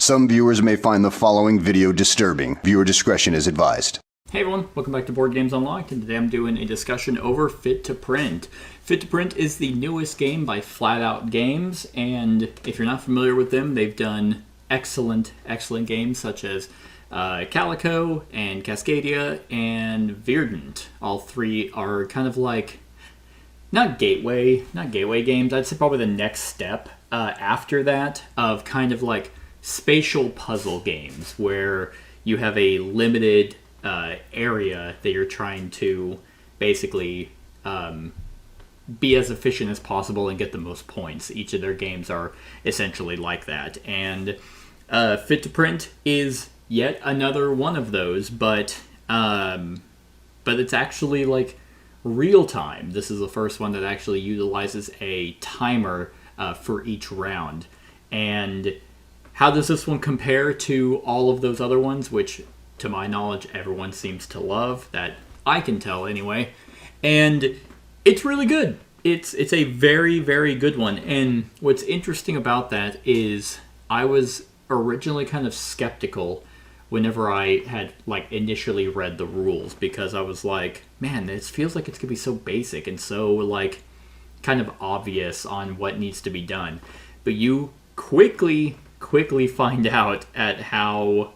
Some viewers may find the following video disturbing. Viewer discretion is advised. Hey everyone, welcome back to Board Games Unlocked, and today I'm doing a discussion over Fit to Print. Fit to Print is the newest game by Flat Out Games, and if you're not familiar with them, they've done excellent games such as Calico and Cascadia and Verdant. All three are kind of like, not gateway games, I'd say probably the next step after that of kind of like spatial puzzle games where you have a limited area that you're trying to basically be as efficient as possible and get the most points. Each of their games are essentially like that. And Fit to Print is yet another one of those, but it's actually like real time. This is the first one that actually utilizes a timer for each round. And how does this one compare to all of those other ones, which to my knowledge everyone seems to love, that I can tell anyway? And it's really good. It's a very, very good one. And what's interesting about that is I was originally kind of skeptical whenever I had like initially read the rules, because I was like, man, this feels like it's gonna be so basic and so like kind of obvious on what needs to be done. But you quickly find out at how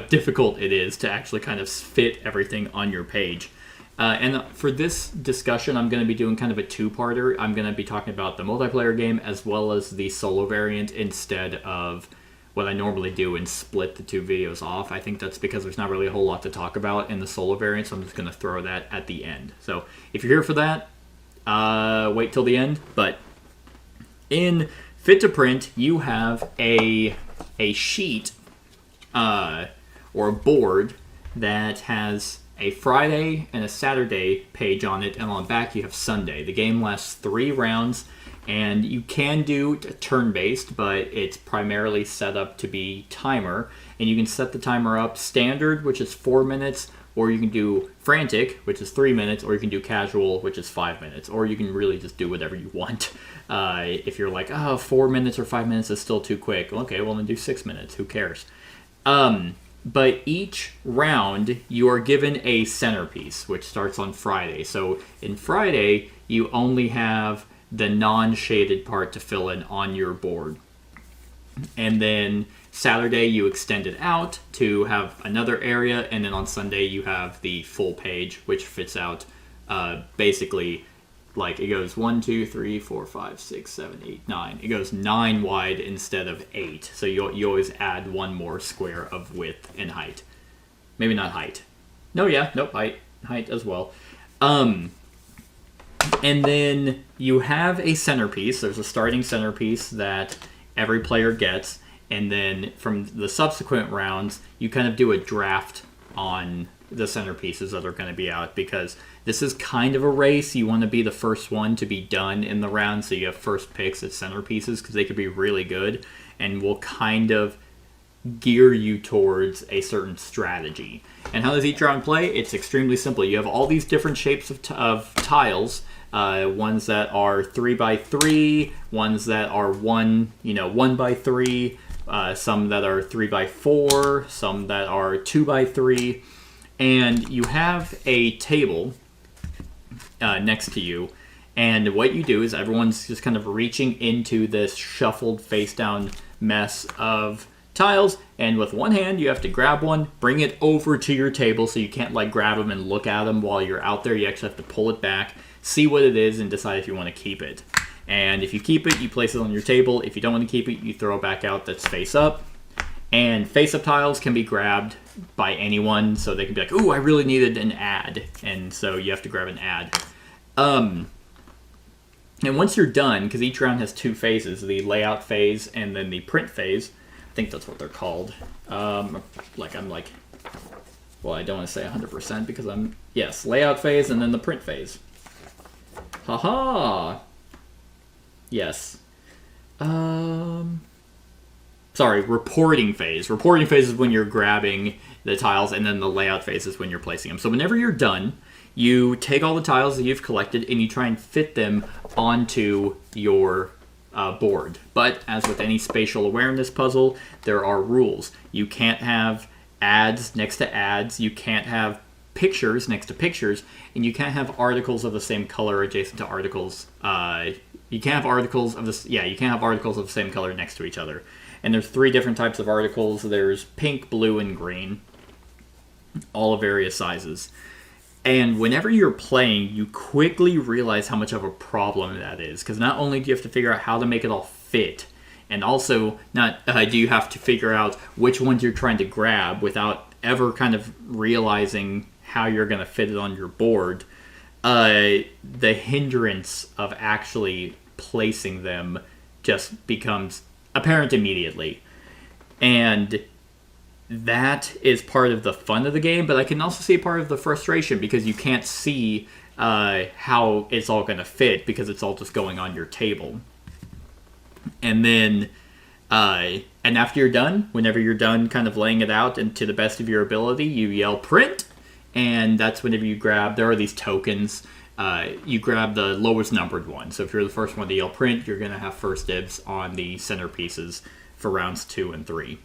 difficult it is to actually kind of fit everything on your page. And for this discussion, I'm going to be doing kind of a two-parter. I'm going to be talking about the multiplayer game as well as the solo variant instead of what I normally do and split the two videos off. I think that's because there's not really a whole lot to talk about in the solo variant, so I'm just going to throw that at the end. So if you're here for that, wait till the end. But in Fit to Print, you have a sheet or a board that has a Friday and a Saturday page on it, and on the back you have Sunday. The game lasts 3 rounds, and you can do turn-based, but it's primarily set up to be timer, and you can set the timer up standard, which is 4 minutes, or you can do frantic, which is 3 minutes, or you can do casual, which is 5 minutes, or you can really just do whatever you want. If you're like, 4 minutes or 5 minutes is still too quick, okay, well then do 6 minutes, who cares? But each round, you are given a centerpiece, which starts on Friday. So in Friday, you only have the non-shaded part to fill in on your board. And then Saturday, you extend it out to have another area. And then on Sunday, you have the full page, which fits out basically like it goes 1, 2, 3, 4, 5, 6, 7, 8, 9. It goes 9 wide instead of 8. So you always add one more square of width and height. Maybe not height. Height as well. And then you have a centerpiece. There's a starting centerpiece that every player gets. And then from the subsequent rounds, you kind of do a draft on the centerpieces that are going to be out, because this is kind of a race. You want to be the first one to be done in the round, so you have first picks at centerpieces because they could be really good and will kind of gear you towards a certain strategy. And how does each round play? It's extremely simple. You have all these different shapes of tiles, ones that are 3 by 3, ones that are 1 by 3, some that are 3 by 4, some that are 2 by 3. And you have a table next to you, and what you do is everyone's just kind of reaching into this shuffled face-down mess of tiles, and with one hand you have to grab one, bring it over to your table, so you can't like grab them and look at them while you're out there. You actually have to pull it back, see what it is, and decide if you want to keep it. And if you keep it, you place it on your table. If you don't want to keep it, you throw it back out that's face up. And face-up tiles can be grabbed by anyone, so they can be like, ooh, I really needed an ad, and so you have to grab an ad. And once you're done, because each round has 2 phases, the layout phase and then the print phase, I think that's what they're called. I don't want to say 100% because layout phase and then the print phase. Haha! Yes. Sorry, reporting phase. Reporting phase is when you're grabbing the tiles, and then the layout phase is when you're placing them. So whenever you're done, you take all the tiles that you've collected and you try and fit them onto your board. But as with any spatial awareness puzzle, there are rules. You can't have ads next to ads. You can't have pictures next to pictures, and you can't have articles of the same color adjacent to articles. You can't have articles of this. Yeah, you can't have articles of the same color next to each other. And there's 3 different types of articles. There's pink, blue, and green, all of various sizes. And whenever you're playing, you quickly realize how much of a problem that is, because not only do you have to figure out how to make it all fit, and also not do you have to figure out which ones you're trying to grab without ever kind of realizing how you're going to fit it on your board. The hindrance of actually placing them just becomes apparent immediately. And that is part of the fun of the game, but I can also see part of the frustration because you can't see how it's all going to fit because it's all just going on your table. And then, and after you're done, whenever you're done kind of laying it out and to the best of your ability, you yell print, and that's whenever you grab, there are these tokens, you grab the lowest numbered one. So if you're the first one to yell print, you're going to have first dibs on the centerpieces for rounds 2 and 3.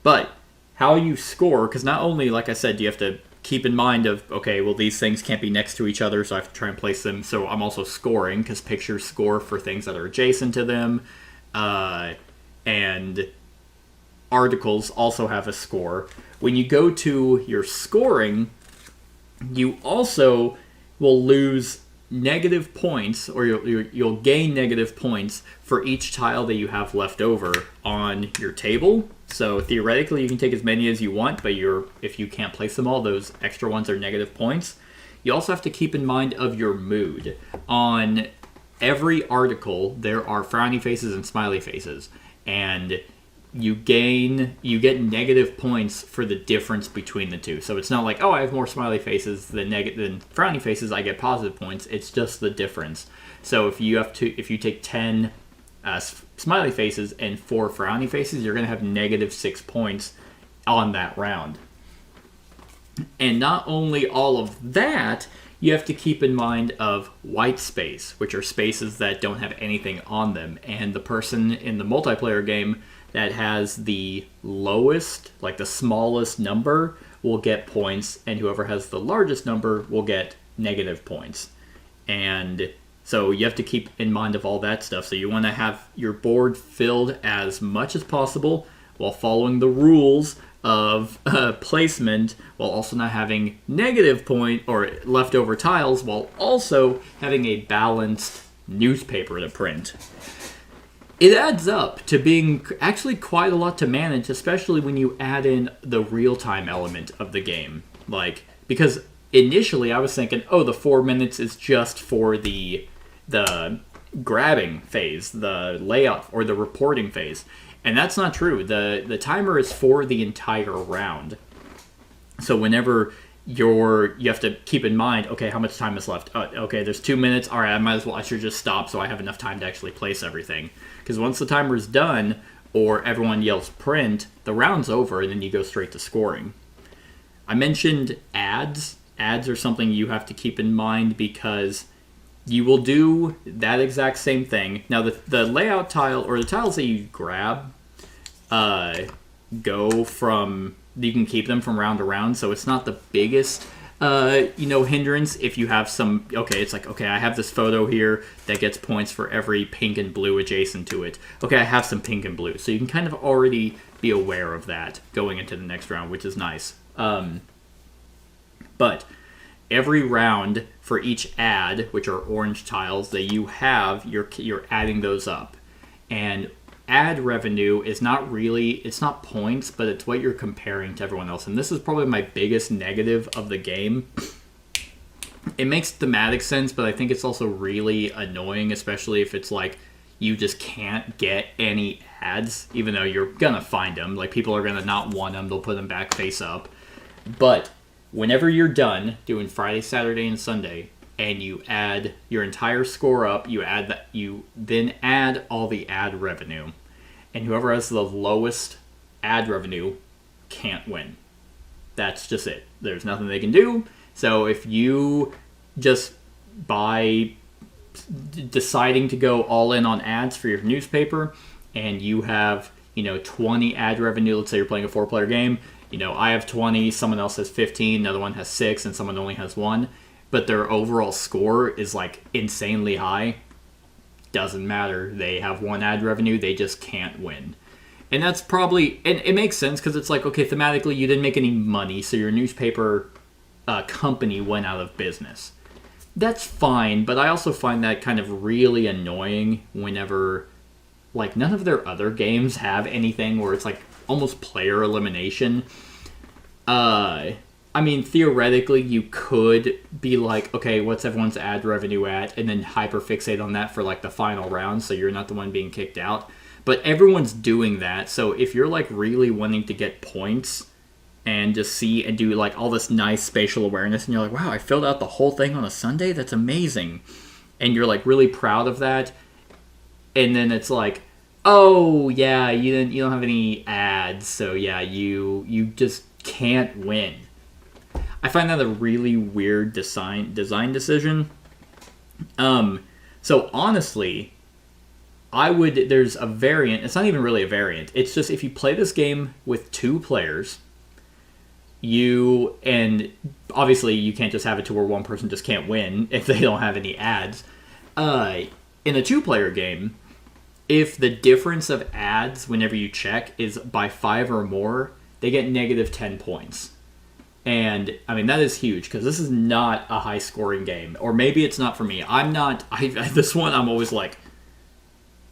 But how you score, because not only, like I said, you have to keep in mind of, okay, well, these things can't be next to each other, so I have to try and place them. So I'm also scoring, because pictures score for things that are adjacent to them. And articles also have a score. When you go to your scoring, you also will lose negative points, or you'll gain negative points for each tile that you have left over on your table. So theoretically, you can take as many as you want, but if you can't place them all, those extra ones are negative points. You also have to keep in mind of your mood. On every article, there are frowny faces and smiley faces, and you get negative points for the difference between the two. So it's not like, oh, I have more smiley faces than frowny faces, I get positive points. It's just the difference. So if you take 10 smiley faces and 4 frowny faces, you're going to have negative 6 points on that round. And not only all of that, you have to keep in mind of white space, which are spaces that don't have anything on them. And the person in the multiplayer game that has the lowest, like the smallest number, will get points, and whoever has the largest number will get negative points. And so you have to keep in mind of all that stuff. So you want to have your board filled as much as possible while following the rules of placement, while also not having negative point or leftover tiles, while also having a balanced newspaper to print. It adds up to being actually quite a lot to manage, especially when you add in the real-time element of the game. Like, because initially I was thinking, oh, the 4 minutes is just for the grabbing phase, the layout, or the reporting phase. And that's not true. The timer is for the entire round. So whenever you have to keep in mind, okay, how much time is left? Okay, there's 2 minutes. All right, I should just stop so I have enough time to actually place everything. Because once the timer is done, or everyone yells print, the round's over, and then you go straight to scoring. I mentioned ads. Ads are something you have to keep in mind because you will do that exact same thing. Now, the layout tile, or the tiles that you grab, go from... You can keep them from round to round, so it's not the biggest, hindrance. If you have some, it's like, okay, I have this photo here that gets points for every pink and blue adjacent to it. Okay, I have some pink and blue, so you can kind of already be aware of that going into the next round, which is nice. But every round for each ad, which are orange tiles that you have, you're adding those up, and ad revenue is it's not points, but it's what you're comparing to everyone else. And this is probably my biggest negative of the game. It makes thematic sense, but I think it's also really annoying, especially if it's like you just can't get any ads, even though you're gonna find them. Like, people are gonna not want them, they'll put them back face up. But whenever you're done doing Friday, Saturday, and Sunday, and you add your entire score up, you then add all the ad revenue, and whoever has the lowest ad revenue can't win. That's just it. There's nothing they can do. So if you just buy deciding to go all in on ads for your newspaper, and you have 20 ad revenue. Let's say you're playing a 4-player game. I have 20, someone else has 15, another one has 6, and someone only has 1. But their overall score is like insanely high. Doesn't matter. They have 1 ad revenue. They just can't win. And that's probably, and it makes sense because it's like, okay, thematically you didn't make any money, so your newspaper company went out of business. That's fine, but I also find that kind of really annoying whenever, like, none of their other games have anything where it's like almost player elimination. I mean, theoretically, you could be like, okay, what's everyone's ad revenue at? And then hyperfixate on that for like the final round, so you're not the one being kicked out. But everyone's doing that, so if you're like really wanting to get points and just see and do like all this nice spatial awareness, and you're like, wow, I filled out the whole thing on a Sunday? That's amazing. And you're like really proud of that. And then it's like, oh yeah, you don't have any ads, so yeah, you just can't win. I find that a really weird design decision. So honestly, there's a variant. It's not even really a variant. It's just if you play this game with 2 players, and obviously you can't just have it to where one person just can't win if they don't have any ads. In a 2-player game, if the difference of ads whenever you check is by 5 or more, they get negative 10 points. And, I mean, that is huge, because this is not a high-scoring game. Or maybe it's not for me. This one, I'm always like,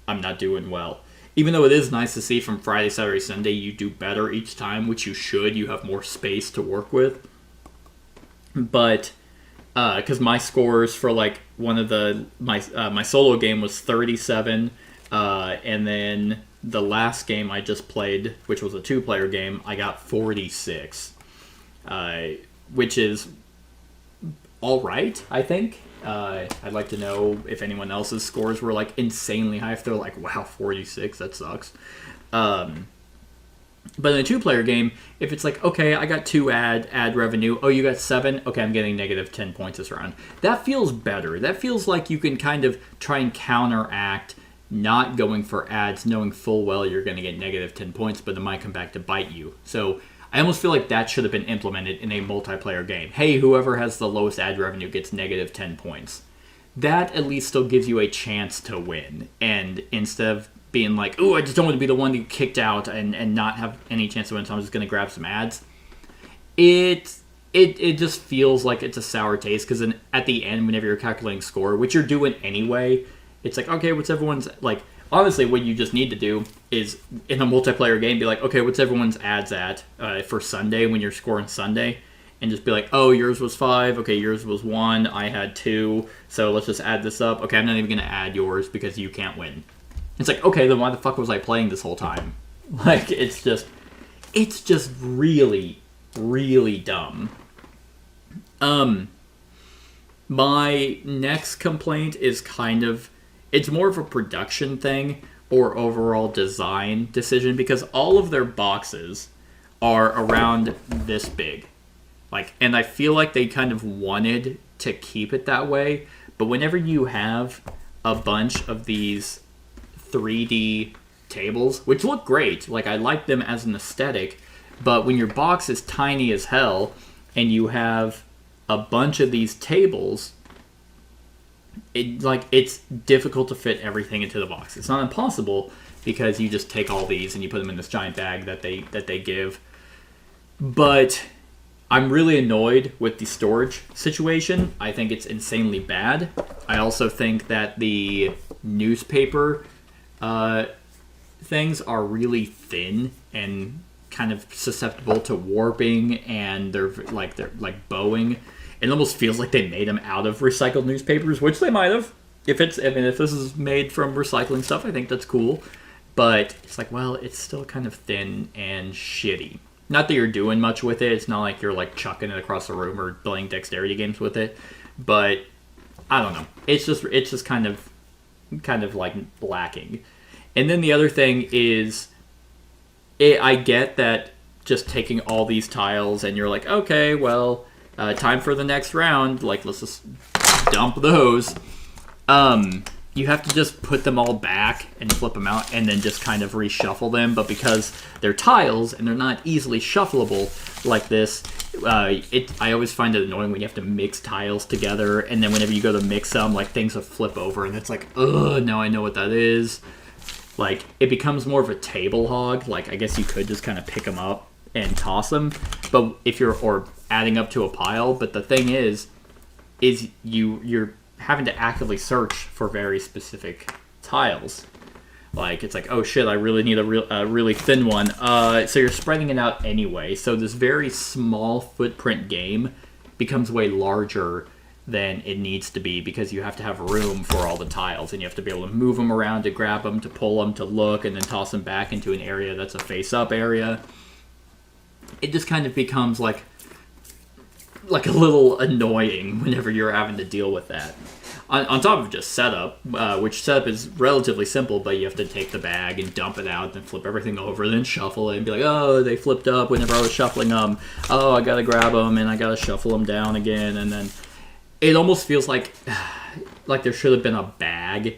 I'm not doing well. Even though it is nice to see from Friday, Saturday, Sunday, you do better each time, which you should. You have more space to work with. But, because my scores for, like, one of my solo game was 37, and then the last game I just played, which was a 2-player game, I got 46. Which is all right, I think. I'd like to know if anyone else's scores were like insanely high. If they're like, wow, 46, that sucks. But in a 2-player game, if it's like, okay, I got 2 ad revenue. Oh, you got 7? Okay, I'm getting negative 10 points this round. That feels better. That feels like you can kind of try and counteract not going for ads, knowing full well you're going to get negative 10 points, but it might come back to bite you. So I almost feel like that should have been implemented in a multiplayer game. Hey, whoever has the lowest ad revenue gets negative 10 points. That at least still gives you a chance to win. And instead of being like, ooh, I just don't want to be the one to get kicked out and not have any chance to win, so I'm just going to grab some ads. It just feels like it's a sour taste, because at the end, whenever you're calculating score, which you're doing anyway, it's like, okay, what's everyone's, like, honestly, what you just need to do is, in a multiplayer game, be like, okay, what's everyone's ads at for Sunday when you're scoring Sunday? And just be like, oh, yours was 5. Okay, yours was 1. I had 2. So let's just add this up. Okay, I'm not even going to add yours because you can't win. It's like, okay, then why the fuck was I playing this whole time? Like, it's just really, really dumb. My next complaint is it's more of a production thing or overall design decision, because all of their boxes are around this big. And I feel like they kind of wanted to keep it that way, but whenever you have a bunch of these 3D tables, which look great, like I like them as an aesthetic, but when your box is tiny as hell and you have a bunch of these tables, it's difficult to fit everything into the box. It's not impossible, because you just take all these and you put them in this giant bag that they give. But I'm really annoyed with the storage situation. I think it's insanely bad. I also think that the newspaper things are really thin and kind of susceptible to warping, and they're bowing. It almost feels like they made them out of recycled newspapers, which they might have. If this is made from recycling stuff, I think that's cool. But it's like, well, it's still kind of thin and shitty. Not that you're doing much with it. It's not like you're like chucking it across the room or playing dexterity games with it. But I don't know. It's just kind of like lacking. And then the other thing is, I get that just taking all these tiles and you're like, okay, well, time for the next round. Like, let's just dump those. You have to just put them all back and flip them out and then just kind of reshuffle them. But because they're tiles and they're not easily shuffleable like this, I always find it annoying when you have to mix tiles together, and then whenever you go to mix them, like, things will flip over, and it's like, ugh, now I know what that is. Like, it becomes more of a table hog. Like, I guess you could just kind of pick them up and toss them, but if you're, or adding up to a pile, but the thing is you're having to actively search for very specific tiles. Like, it's like, oh shit, I really need a really thin one. So you're spreading it out anyway. So this very small footprint game becomes way larger than it needs to be because you have to have room for all the tiles, and you have to be able to move them around, to grab them, to pull them, to look, and then toss them back into an area that's a face-up area. It just kind of becomes like a little annoying whenever you're having to deal with that. On top of just setup, which setup is relatively simple, but you have to take the bag and dump it out, then flip everything over, then shuffle it, and be like, oh, they flipped up whenever I was shuffling them. Oh, I gotta grab them, and I gotta shuffle them down again, and then it almost feels like there should have been a bag,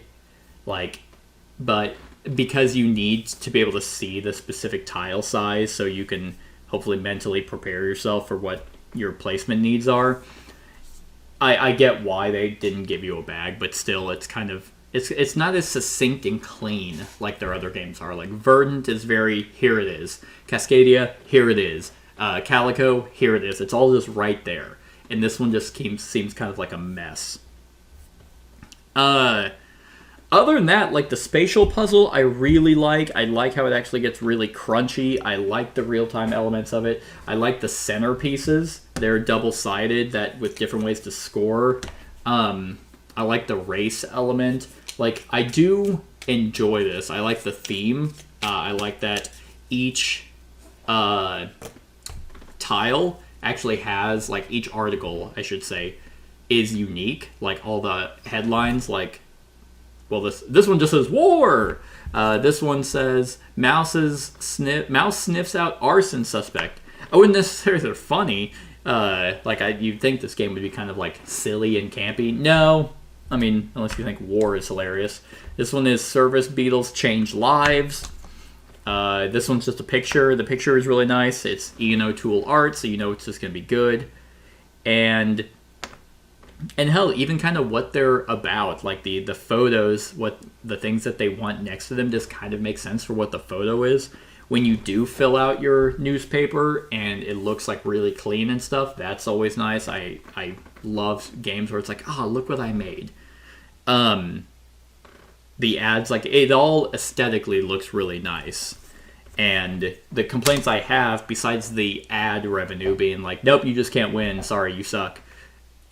but because you need to be able to see the specific tile size so you can hopefully mentally prepare yourself for what your placement needs are. I get why they didn't give you a bag, but still, it's kind of it's not as succinct and clean like their other games are. Like Verdant is very, here it is. Cascadia, here it is. Calico, here it is. It's all just right there. And this one just seems kind of like a mess. Other than that, like the spatial puzzle, I really like. I like how it actually gets really crunchy. I like the real-time elements of it. I like the centerpieces. They're double-sided, that with different ways to score. I like the race element. Like, I do enjoy this. I like the theme. I like that each tile actually has, like, each article, I should say, is unique. Like, all the headlines, like, well, this one just says war. This one says mouse sniffs out arson suspect. I wouldn't necessarily say they're funny. You'd think this game would be kind of like silly and campy. No, I mean, unless you think war is hilarious. This one is service beetles change lives. This one's just a picture. The picture is really nice. It's Ian O'Toole art, so you know it's just gonna be good. And hell, even kind of what they're about, like the photos, what the things that they want next to them just kind of makes sense for what the photo is. When you do fill out your newspaper and it looks like really clean and stuff, that's always nice. I love games where it's like, look what I made. The ads, like, it all aesthetically looks really nice. And the complaints I have, besides the ad revenue being like, nope, you just can't win, sorry, you suck.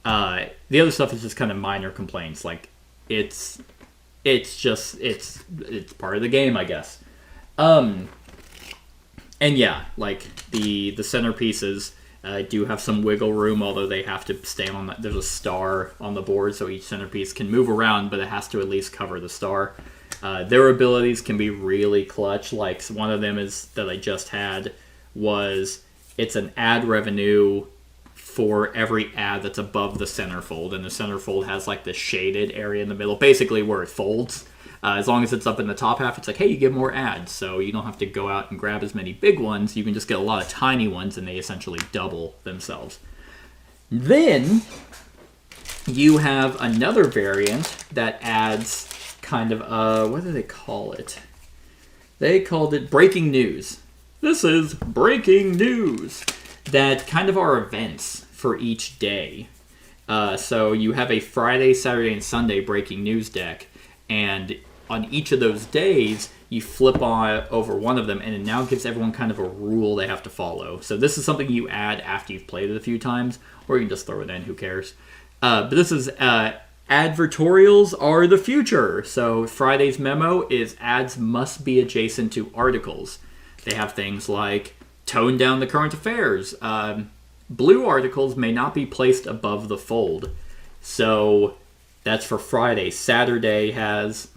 The other stuff is just kind of minor complaints. Like, it's part of the game, I guess. And yeah, like the centerpieces do have some wiggle room, although they have to stay on that. There's a star on the board, so each centerpiece can move around, but it has to at least cover the star. Their abilities can be really clutch. Like, one of them is that I just had was it's an ad revenue for every ad that's above the centerfold, and the centerfold has like this shaded area in the middle, basically where it folds. As long as it's up in the top half, it's like, hey, you get more ads, so you don't have to go out and grab as many big ones. You can just get a lot of tiny ones, and they essentially double themselves. Then you have another variant that adds kind of, what do they call it? They called it breaking news. This is breaking news. That kind of are events for each day. So you have a Friday, Saturday, and Sunday breaking news deck, and on each of those days, you flip over one of them, and it now gives everyone kind of a rule they have to follow. So this is something you add after you've played it a few times, or you can just throw it in, who cares. But this is advertorials are the future. So Friday's memo is ads must be adjacent to articles. They have things like tone down the current affairs. Blue articles may not be placed above the fold. So that's for Friday. Saturday has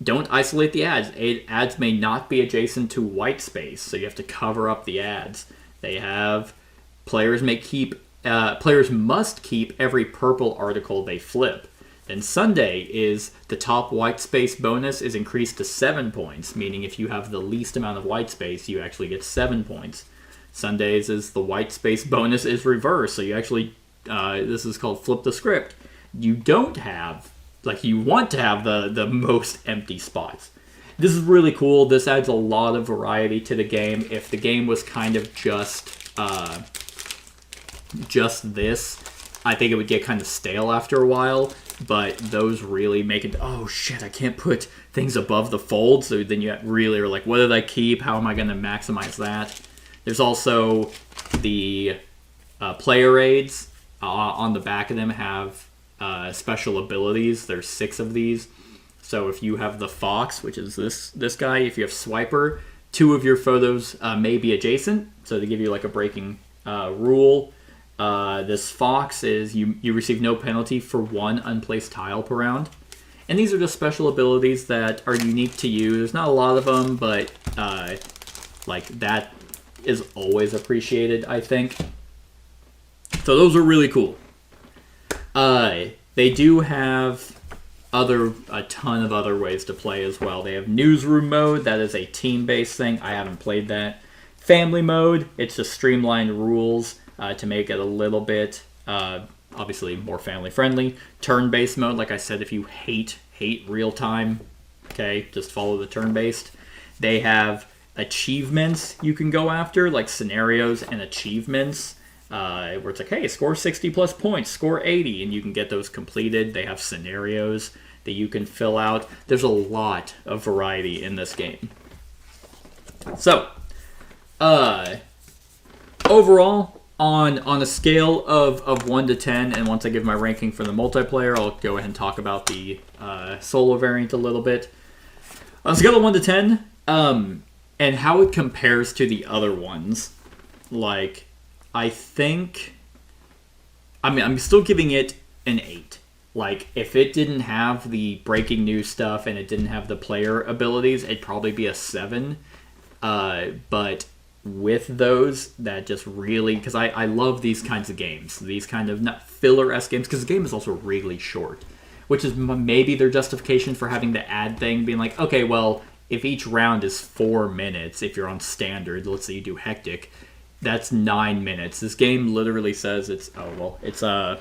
don't isolate the ads. Ads may not be adjacent to white space, so you have to cover up the ads. They have players must keep every purple article they flip. And Sunday is the top white space bonus is increased to 7 points, meaning if you have the least amount of white space, you actually get 7 points. Sundays is the white space bonus is reversed, so you actually, this is called flip the script. You don't have, like you want to have the most empty spots. This is really cool. This adds a lot of variety to the game. If the game was kind of just this, I think it would get kind of stale after a while, but those really make it, oh shit, I can't put things above the fold, so then you really are like, what did I keep? How am I going to maximize that? There's also the player aids. On the back of them have special abilities. There's 6 of these. So if you have the Fox, which is this guy, if you have Swiper, 2 of your photos may be adjacent, so they give you like a breaking rule. This Fox is you receive no penalty for 1 unplaced tile per round. And these are just special abilities that are unique to you. There's not a lot of them, but like that is always appreciated, I think. So those are really cool. They do have a ton of other ways to play as well. They have newsroom mode. That is a team-based thing. I haven't played that. Family mode. It's just streamlined rules to make it a little bit, obviously, more family-friendly. Turn-based mode. Like I said, if you hate real-time, okay, just follow the turn-based. They have achievements you can go after, like scenarios and achievements. Where it's like, hey, score 60 plus points, score 80, and you can get those completed. They have scenarios that you can fill out. There's a lot of variety in this game. So, overall, on a scale of 1 to 10, and once I give my ranking for the multiplayer, I'll go ahead and talk about the solo variant a little bit. On a scale of 1 to 10, and how it compares to the other ones, like, I think, I'm still giving it an 8. Like, if it didn't have the breaking news stuff and it didn't have the player abilities, it'd probably be a 7. But with those, that just really, because I love these kinds of games. These kind of, not filler-esque games, because the game is also really short. Which is maybe their justification for having the ad thing, being like, okay, well, if each round is 4 minutes, if you're on standard, let's say you do hectic, that's 9 minutes. This game literally says it's, I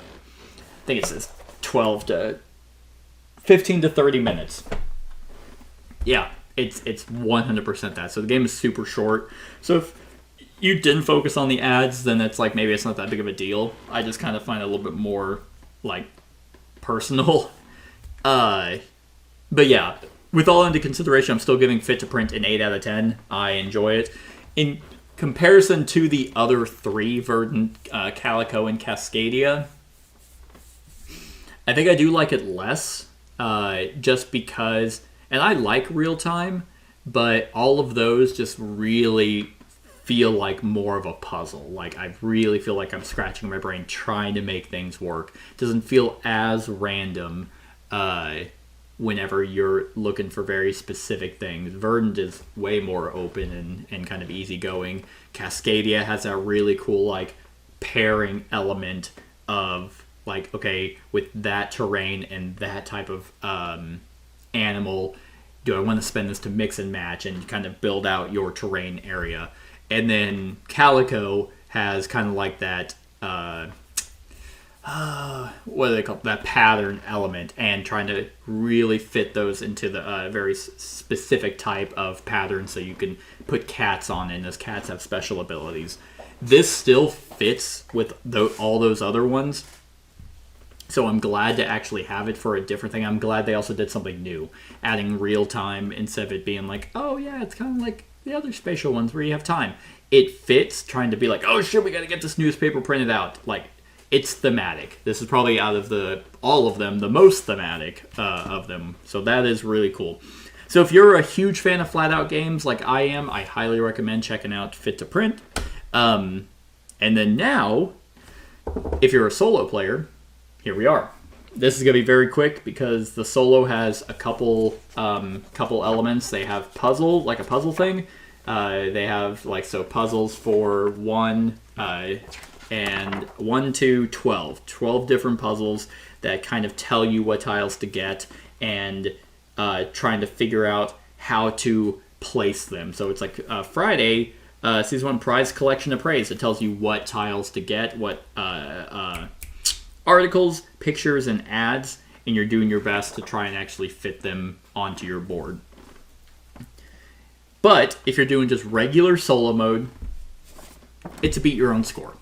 think it says 15 to 30 minutes. Yeah, it's 100% that. So the game is super short. So if you didn't focus on the ads, then it's like, maybe it's not that big of a deal. I just kind of find it a little bit more, like, personal. But yeah, with all into consideration, I'm still giving Fit to Print an 8 out of 10. I enjoy it. In comparison to the other 3, Verdant, Calico, and Cascadia, I think I do like it less, just because, and I like real time, but all of those just really feel like more of a puzzle. Like, I really feel like I'm scratching my brain trying to make things work. It doesn't feel as random whenever you're looking for very specific things. Verdant is way more open and kind of easygoing. Cascadia has that really cool, like, pairing element of, like, okay, with that terrain and that type of animal, do I want to spend this to mix and match and kind of build out your terrain area? And then Calico has kind of like that, what do they call it? That pattern element, and trying to really fit those into the very specific type of pattern, so you can put cats on it, and those cats have special abilities. This still fits with all those other ones, so I'm glad to actually have it for a different thing. I'm glad they also did something new, adding real time instead of it being like, oh yeah, it's kind of like the other spatial ones where you have time. It fits, trying to be like, oh shit, we got to get this newspaper printed out. Like, it's thematic. This is probably out of all of them, the most thematic of them. So that is really cool. So if you're a huge fan of flat out games like I am, I highly recommend checking out Fit to Print. And then now, if you're a solo player, here we are. This is going to be very quick because the solo has a couple elements. They have puzzle, like a puzzle thing. They have, like, so puzzles for 1 and 1 to 12. 12 different puzzles that kind of tell you what tiles to get and trying to figure out how to place them. So it's like Friday, Season 1 Prize Collection Appraised. It tells you what tiles to get, what articles, pictures, and ads, and you're doing your best to try and actually fit them onto your board. But if you're doing just regular solo mode, it's a beat your own score.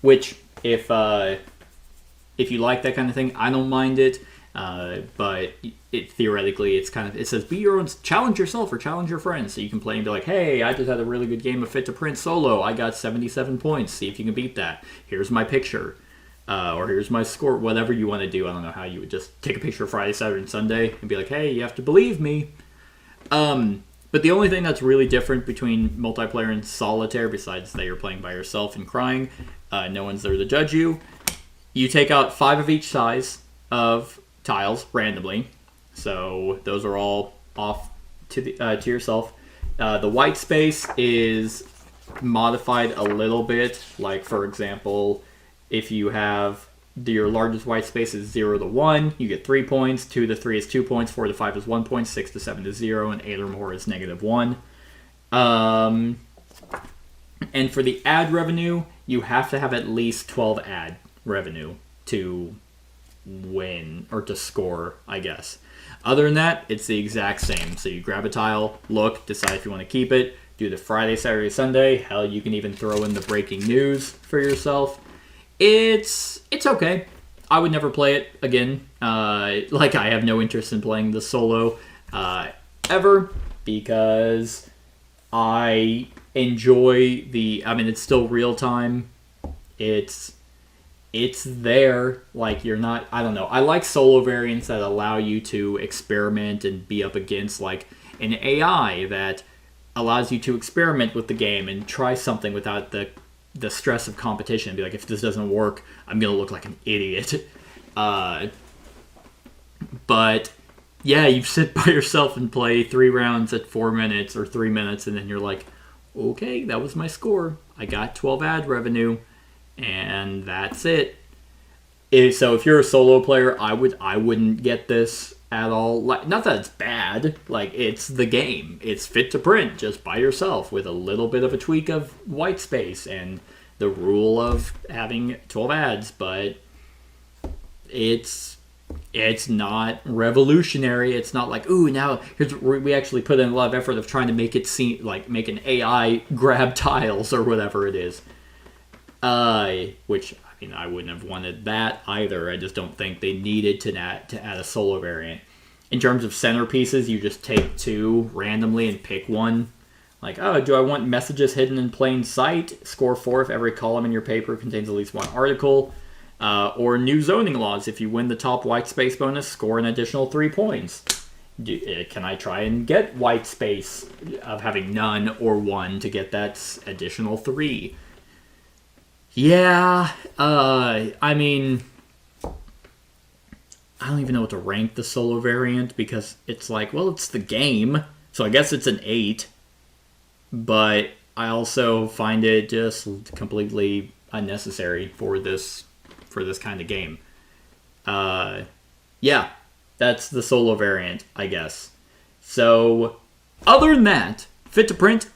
Which, if you like that kind of thing, I don't mind it. But it theoretically, it says be your own, challenge yourself or challenge your friends. So you can play and be like, hey, I just had a really good game of Fit to Print solo. I got 77 points. See if you can beat that. Here's my picture. Or here's my score. Whatever you want to do. I don't know how you would just take a picture of Friday, Saturday, and Sunday and be like, hey, you have to believe me. But the only thing that's really different between multiplayer and solitaire, besides that you're playing by yourself and crying, no one's there to judge you, you take out 5 of each size of tiles randomly. So those are all off to yourself. The white space is modified a little bit. Like, for example, if you have your largest white space is 0 to 1, you get 3 points. 2 to 3 is 2 points. 4 to 5 is 1 point. 6 to 7 is 0, and 8 or more is -1. And for the ad revenue, you have to have at least 12 ad revenue to win, or to score, I guess. Other than that, it's the exact same. So you grab a tile, look, decide if you want to keep it, do the Friday, Saturday, Sunday. Hell, you can even throw in the breaking news for yourself. It's okay. I would never play it again. Like, I have no interest in playing the solo ever, because I enjoy it's still real time. It's there. Like, you're not, I don't know. I like solo variants that allow you to experiment and be up against, like, an AI that allows you to experiment with the game and try something without the stress of competition and be like, if this doesn't work, I'm going to look like an idiot. But, yeah, you sit by yourself and play 3 rounds at 4 minutes or 3 minutes, and then you're like, okay, that was my score. I got 12 ad revenue, and that's it. So if you're a solo player, I wouldn't get this at all. Like, not that it's bad. Like, it's the game. It's Fit to Print just by yourself with a little bit of a tweak of white space and the rule of having 12 ads, but it's not revolutionary. It's not like, ooh, now we actually put in a lot of effort of trying to make it seem like make an AI grab tiles or whatever it is. Which, I mean, I wouldn't have wanted that either. I just don't think they needed to add a solo variant. In terms of centerpieces, you just take 2 randomly and pick one. Like, oh, do I want messages hidden in plain sight? Score 4 if every column in your paper contains at least 1 article. Or new zoning laws. If you win the top white space bonus, score an additional 3 points. Can I try and get white space of having none or 1 to get that additional 3? Yeah, I mean, I don't even know what to rank the solo variant, because it's like, well, it's the game, so I guess it's an 8. But I also find it just completely unnecessary for this kind of game. Yeah, that's the solo variant, I guess. So, other than that, Fit to Print,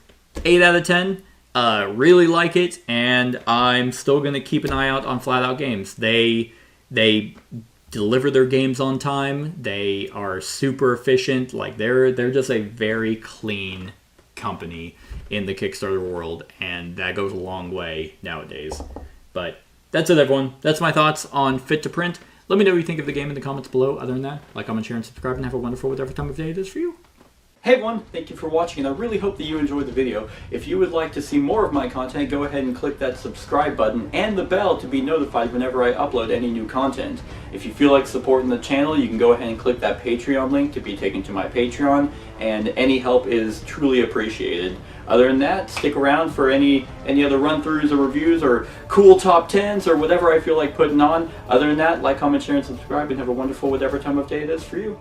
8 out of 10. Really like it, and I'm still going to keep an eye out on Flat Out Games. They deliver their games on time. They are super efficient. Like, they're just a very clean company in the Kickstarter world, and that goes a long way nowadays. But that's it, everyone. That's my thoughts on Fit to Print. Let me know what you think of the game in the comments below. Other than that, like, comment, share, and subscribe, and have a wonderful whatever time of day it is for you. Hey everyone, thank you for watching, and I really hope that you enjoyed the video. If you would like to see more of my content, go ahead and click that subscribe button and the bell to be notified whenever I upload any new content. If you feel like supporting the channel, you can go ahead and click that Patreon link to be taken to my Patreon, and any help is truly appreciated. Other than that, stick around for any other run-throughs or reviews or cool top 10s or whatever I feel like putting on. Other than that, like, comment, share, and subscribe, and have a wonderful whatever time of day it is for you.